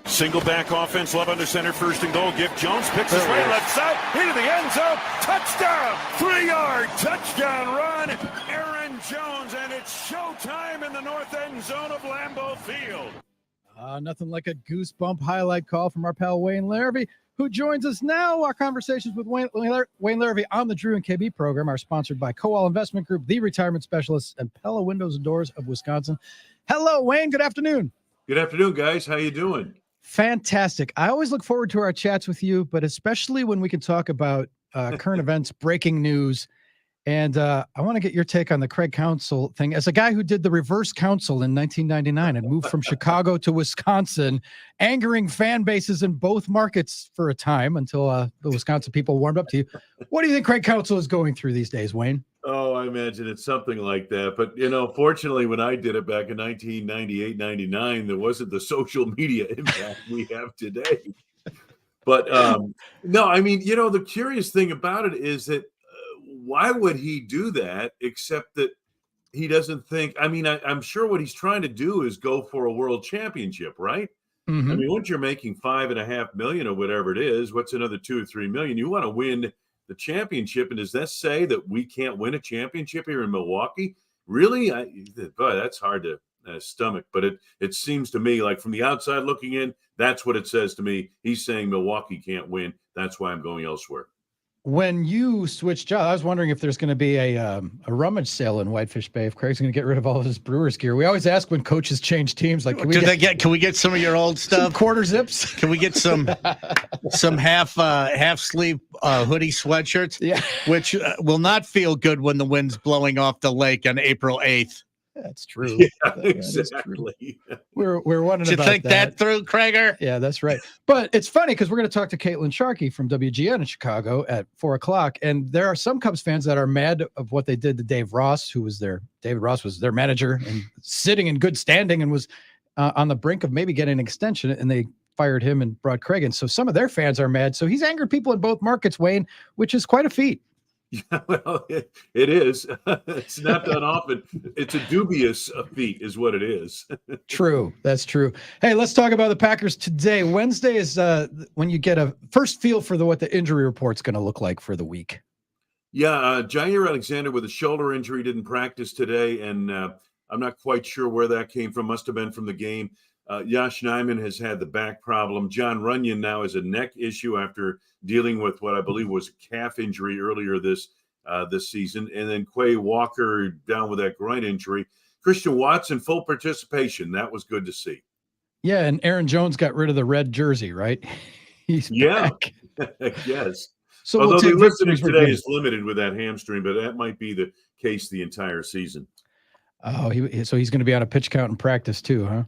Single back offense, Love under center, first and goal. Gift Jones picks his way left side into the end zone. Touchdown! 3-yard touchdown run. Aaron Jones, and it's showtime in the north end zone of Lambeau Field. Nothing like a goosebump highlight call from our pal Wayne Larrivee, who joins us now. Our conversations with Wayne Larrivee on the Drew and KB program are sponsored by Coal Investment Group, the Retirement Specialists, and Pella Windows and Doors of Wisconsin. Hello, Wayne. Good afternoon. Good afternoon, guys. How you doing? Fantastic. I always look forward to our chats with you, but especially when we can talk about current events, breaking news. And I want to get your take on the Craig Counsell thing. As a guy who did the reverse counsel in 1999 and moved from Chicago to Wisconsin, angering fan bases in both markets for a time until the Wisconsin people warmed up to you. What do you think Craig Counsell is going through these days, Wayne? Oh, I imagine it's something like that. But, fortunately, when I did it back in 1998, 99, there wasn't the social media impact we have today. But, no, I mean, the curious thing about it is that why would he do that except that he doesn't think – I mean, I'm sure what he's trying to do is go for a world championship, right? Mm-hmm. I mean, once you're making $5.5 million or whatever it is, what's another $2 or $3 million? You want to win – the championship. And does that say that we can't win a championship here in Milwaukee? Really? Boy, that's hard to stomach. But it seems to me like from the outside looking in, that's what it says to me. He's saying Milwaukee can't win. That's why I'm going elsewhere. When you switched jobs, I was wondering if there's going to be a rummage sale in Whitefish Bay. If Craig's going to get rid of all of his Brewers gear, we always ask when coaches change teams. Like, can we get some of your old stuff? Quarter zips? Can we get some half sleeve hoodie sweatshirts? Yeah, which will not feel good when the wind's blowing off the lake on April 8th. That's true. Yeah, exactly. We're wondering about that. Did you think that through, Craiger? Yeah, that's right. But it's funny because we're going to talk to Caitlin Sharkey from WGN in Chicago at 4:00. And there are some Cubs fans that are mad of what they did to Dave Ross, David Ross was their manager and sitting in good standing and was on the brink of maybe getting an extension. And they fired him and brought Craig in. So some of their fans are mad. So he's angered people in both markets, Wayne, which is quite a feat. Yeah, well, it is. It's not done often. It's a dubious feat is what it is. True. That's true. Hey, let's talk about the Packers today. Wednesday is when you get a first feel for what the injury report's going to look like for the week. Yeah, Jair Alexander with a shoulder injury didn't practice today, and I'm not quite sure where that came from. Must have been from the game. Josh Nijman has had the back problem. John Runyon now has a neck issue after dealing with what I believe was a calf injury earlier this season. And then Quay Walker down with that groin injury. Christian Watson, full participation. That was good to see. Yeah, and Aaron Jones got rid of the red jersey, right? He's back. Yes. So although the listening today is limited with that hamstring, but that might be the case the entire season. Oh, so he's going to be on a pitch count in practice too, huh?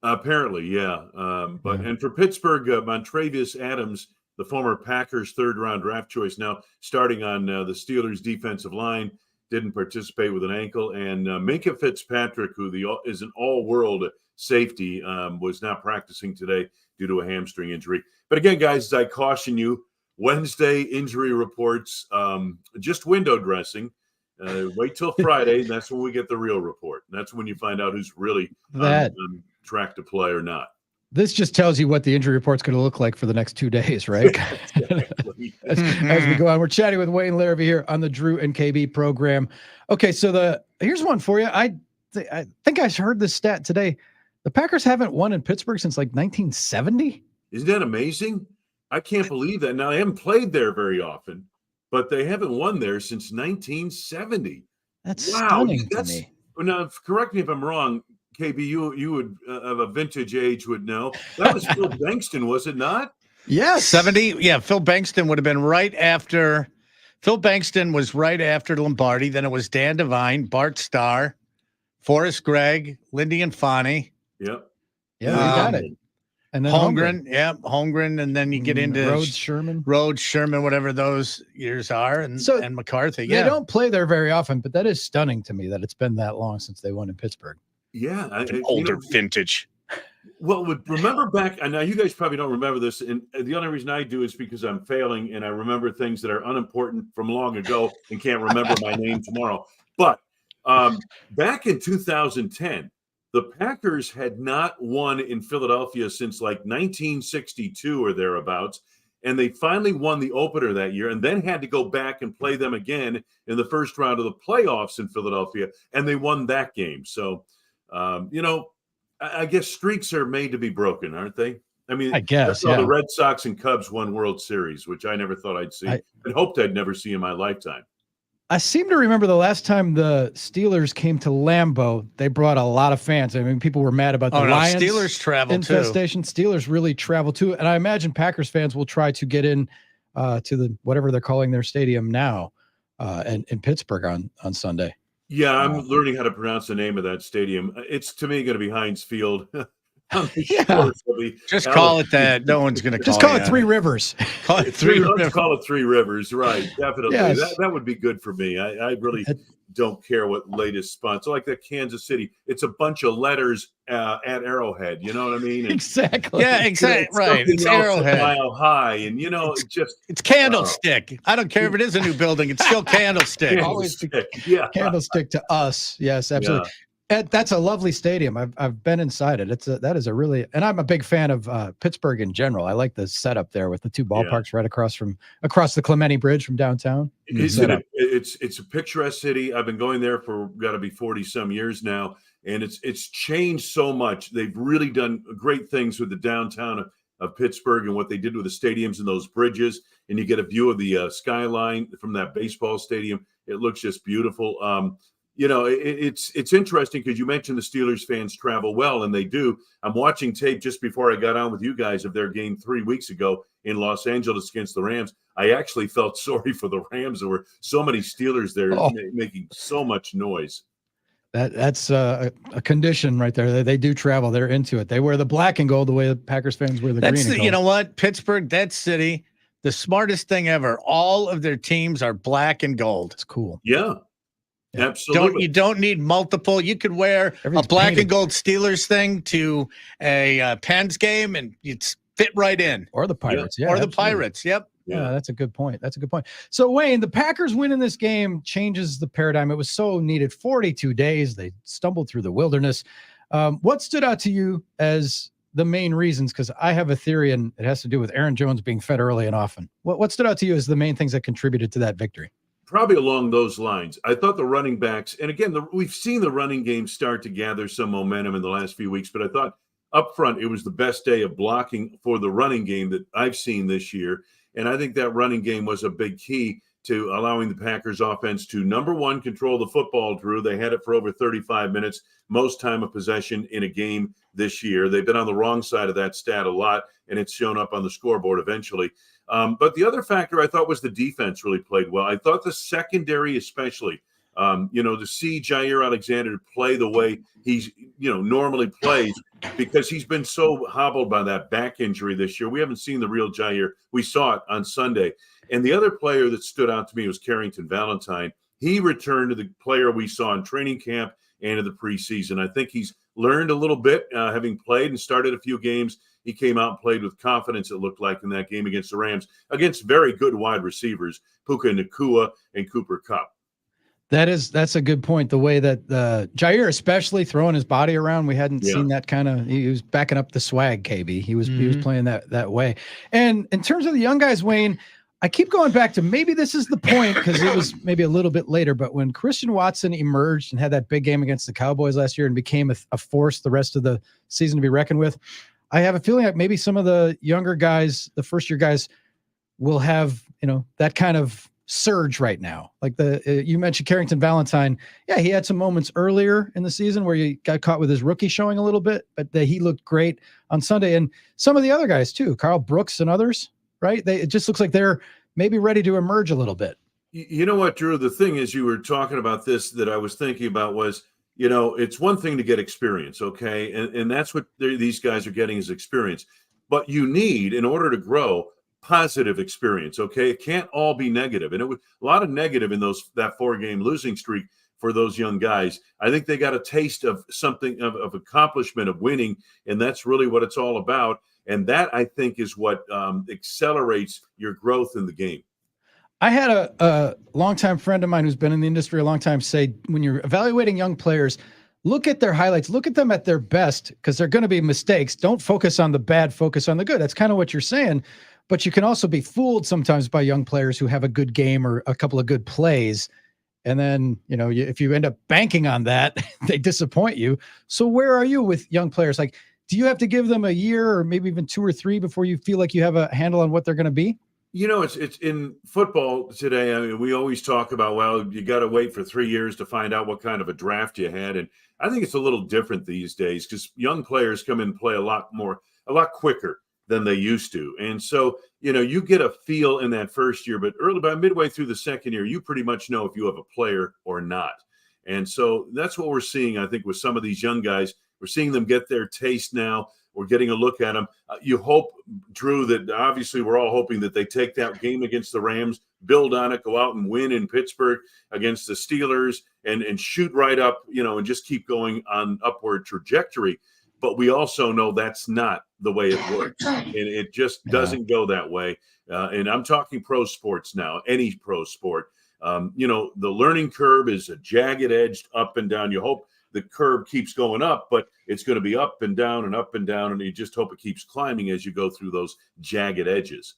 Apparently, yeah. And for Pittsburgh, Montravius Adams, the former Packers third-round draft choice, now starting on the Steelers' defensive line, didn't participate with an ankle. And Minkah Fitzpatrick, who is an all-world safety, was not practicing today due to a hamstring injury. But again, guys, as I caution you, Wednesday injury reports, just window dressing. Wait till Friday. That's when we get the real report. That's when you find out who's really on track to play or not. This just tells you what the injury report's going to look like for the next 2 days, right? as we go on, we're chatting with Wayne Larrivee here on the Drew and KB program. Okay, so here's one for you. I think I heard this stat today. The Packers haven't won in Pittsburgh since like 1970. Isn't that amazing? I can't believe that. Now, they haven't played there very often, but they haven't won there since 1970. That's stunning to me. Now, correct me if I'm wrong, KB, you would of a vintage age would know. That was Phil Bankston, was it not? Yes. 70. Yeah, Phil Bankston would have been right after. Phil Bankston was right after Lombardi. Then it was Dan Devine, Bart Starr, Forrest Gregg, Lindy Infante. Yep. Yeah, you got it. And then Holmgren. Yeah, Holmgren. And then you get into Rhodes, Sherman, whatever those years are, and McCarthy. Yeah. They don't play there very often, but that is stunning to me that it's been that long since they won in Pittsburgh. Yeah. Older vintage. Well, remember back, and now you guys probably don't remember this, and the only reason I do is because I'm failing and I remember things that are unimportant from long ago and can't remember my name tomorrow. But back in 2010, The Packers had not won in Philadelphia since like 1962 or thereabouts. And they finally won the opener that year and then had to go back and play them again in the first round of the playoffs in Philadelphia. And they won that game. So, I guess streaks are made to be broken, aren't they? I mean, I guess, that's how yeah. the Red Sox and Cubs won World Series, which I never thought I'd see and hoped I'd never see in my lifetime. I seem to remember the last time the Steelers came to Lambeau, they brought a lot of fans. I mean, people were mad about the Lions Steelers travel infestation. Too. Steelers really travel too, and I imagine Packers fans will try to get in to the whatever they're calling their stadium now, in Pittsburgh on Sunday. Yeah, I'm learning how to pronounce the name of that stadium. It's to me going to be Heinz Field. Just call it that. No one's going to just call it Three Rivers. Call it Three Rivers. Let's call it Three Rivers. Right. Definitely. Yes. That would be good for me. I really don't care what latest sponsor. Like that Kansas City, it's a bunch of letters at Arrowhead. You know what I mean? And, Exactly. Yeah, exactly. Right. It's Arrowhead. Mile high, and it's Candlestick. I don't care if it is a new building; it's still Candlestick. Always Candlestick to us. Yes, absolutely. Yeah. Ed, that's a lovely stadium. I've been inside it. That is a really, and I'm a big fan of Pittsburgh in general. I like the setup there with the two ballparks right across the Clemente Bridge from downtown. It's a picturesque city. I've been going there for got to be 40 some years now, and it's changed so much. They've really done great things with the downtown of Pittsburgh and what they did with the stadiums and those bridges. And you get a view of the skyline from that baseball stadium. It looks just beautiful. It's interesting because you mentioned the Steelers fans travel well, and they do. I'm watching tape just before I got on with you guys of their game 3 weeks ago in Los Angeles against the Rams. I actually felt sorry for the Rams. There were so many Steelers there making so much noise. That's a condition right there. They do travel. They're into it. They wear the black and gold the way the Packers fans wear the green and gold. You know what? Pittsburgh, that city, the smartest thing ever. All of their teams are black and gold. It's cool. Yeah. Absolutely. You don't need multiple. You could wear a black and gold Steelers thing to a Pens game, and you'd fit right in. Or the Pirates, the Pirates. Yep. Yeah, that's a good point. So Wayne, the Packers winning this game changes the paradigm. It was so needed. 42 days. They stumbled through the wilderness. What stood out to you as the main reasons? Because I have a theory, and it has to do with Aaron Jones being fed early and often. What stood out to you as the main things that contributed to that victory? Probably along those lines. I thought the running backs, and again, we've seen the running game start to gather some momentum in the last few weeks, but I thought up front it was the best day of blocking for the running game that I've seen this year. And I think that running game was a big key to allowing the Packers offense to, number one, control the football, Drew. They had it for over 35 minutes, most time of possession in a game this year. They've been on the wrong side of that stat a lot, and it's shown up on the scoreboard eventually. But the other factor I thought was the defense really played well. I thought the secondary especially, to see Jair Alexander play the way he's, normally plays, because he's been so hobbled by that back injury this year. We haven't seen the real Jair. We saw it on Sunday. And the other player that stood out to me was Carrington Valentine. He returned to the player we saw in training camp and in the preseason. I think he's learned a little bit, having played and started a few games. He came out and played with confidence, it looked like, in that game against the Rams, against very good wide receivers, Puka Nacua and Cooper Kupp. That's a good point. The way that Jair, especially throwing his body around, we hadn't seen that kind of. He was backing up the swag, KB. He was playing that way. And in terms of the young guys, Wayne, I keep going back to maybe this is the point because it was maybe a little bit later, but when Christian Watson emerged and had that big game against the Cowboys last year and became a force the rest of the season to be reckoned with, I have a feeling like maybe some of the younger guys, the first year guys, will have that kind of surge right now. Like you mentioned Carrington Valentine. Yeah, he had some moments earlier in the season where he got caught with his rookie showing a little bit, but he looked great on Sunday. And some of the other guys too, Carl Brooks and others, right? It just looks like they're maybe ready to emerge a little bit. You know what, Drew? The thing is, you were talking about this that I was thinking about was, it's one thing to get experience, okay? And that's what these guys are getting is experience. But you need, in order to grow, positive experience, okay? It can't all be negative. And it was a lot of negative in that 4-game losing streak for those young guys. I think they got a taste of something of accomplishment, of winning, and that's really what it's all about. And that, I think, is what accelerates your growth in the game. I had a longtime friend of mine who's been in the industry a long time say, when you're evaluating young players, look at their highlights, look at them at their best, because they're going to be mistakes. Don't focus on the bad, focus on the good. That's kind of what you're saying. But you can also be fooled sometimes by young players who have a good game or a couple of good plays. And then, if you end up banking on that, they disappoint you. So where are you with young players? Like, do you have to give them a year or maybe even 2 or 3 before you feel like you have a handle on what they're going to be? It's in football today. I mean, we always talk about, well, you got to wait for 3 years to find out what kind of a draft you had. And I think it's a little different these days because young players come in and play a lot quicker than they used to. And so, you get a feel in that first year, but about midway through the second year, you pretty much know if you have a player or not. And so that's what we're seeing, I think, with some of these young guys. We're seeing them get their taste now. We're getting a look at them. You hope, Drew, that obviously we're all hoping that they take that game against the Rams, build on it, go out and win in Pittsburgh against the Steelers and shoot right up, and just keep going on upward trajectory. But we also know that's not the way it works. And it just doesn't go that way. And I'm talking pro sports now, any pro sport. The learning curve is a jagged edged up and down. You hope the curve keeps going up, but it's going to be up and down and up and down. And you just hope it keeps climbing as you go through those jagged edges.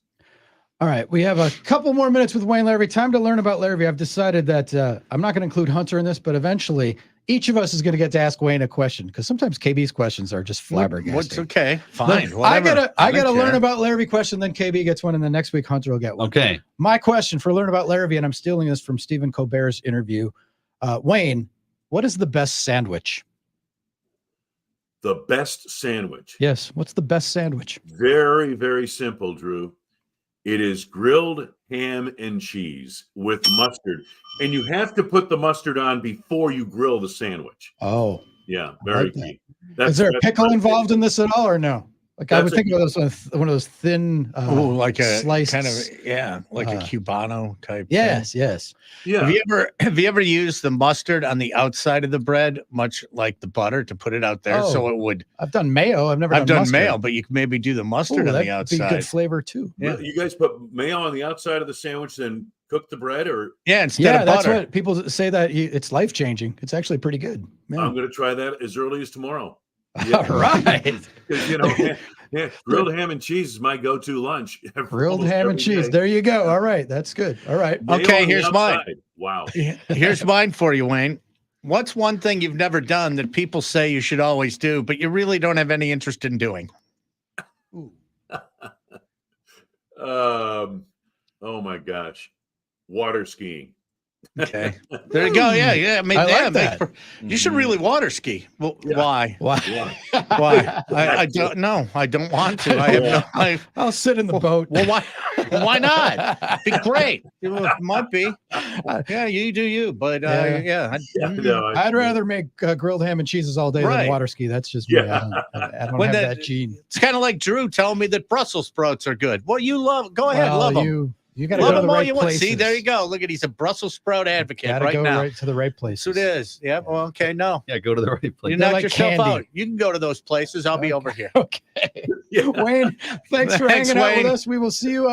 All right. We have a couple more minutes with Wayne Larrivee. Time to learn about Larrivee. I've decided that I'm not going to include Hunter in this, but eventually each of us is going to get to ask Wayne a question because sometimes KB's questions are just flabbergasting. What's okay? Fine. I gotta learn about Larrivee question, then KB gets one, and then next week Hunter will get one. Okay. My question for learn about Larrivee, and I'm stealing this from Stephen Colbert's interview. Wayne, what is the best sandwich? The best sandwich. Yes. What's the best sandwich? Very, very simple, Drew. It is grilled ham and cheese with mustard. And you have to put the mustard on before you grill the sandwich. Oh. Yeah, very key. Is there a pickle involved in this at all or no? Like I would think of those one of those thin like a sliced kind of like a Cubano type. Yes, thing. yes. Yeah. Have you ever used the mustard on the outside of the bread, much like the butter, to put it out there so it would? I've done mayo. I've done mustard. mayo, but you can maybe do the mustard on the outside. Be good flavor too. Yeah. You guys put mayo on the outside of the sandwich, then cook the bread, or instead of butter. That's what people say that it's life changing. It's actually pretty good. Yeah. I'm going to try that as early as tomorrow. Yeah. All right. Grilled ham and cheese is my go-to lunch. Grilled ham and cheese. There you go. All right. That's good. All right. Okay, here's mine. Wow. Here's mine for you, Wayne. What's one thing you've never done that people say you should always do, but you really don't have any interest in doing? Oh my gosh. Water skiing. Okay. There you go. Yeah. I mean, like that. You should really water ski. Well, why? Why? Why? I don't know. I don't want to. I have no. I'll sit in the boat. Well, why? Why not? Be great. It might be. Yeah, you do you. But I'd rather make grilled ham and cheeses all day than water ski. That's just me. I don't have that gene. It's kind of like Drew telling me that Brussels sprouts are good. Well, you love. Go ahead, love them. You got to go to the right places. See, there you go. Look at he's a Brussels sprout advocate right go now. Right to the right places. So it is. Yeah. Well, okay. No. Yeah, go to the right place. You knock yourself out. You can go to those places. I'll be over here. Okay. Wayne, thanks for hanging out with us. We will see you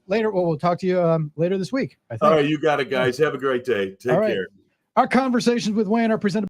later. Well, we'll talk to you later this week, I think. All right, you got it, guys. Have a great day. Take care. Our conversations with Wayne are presented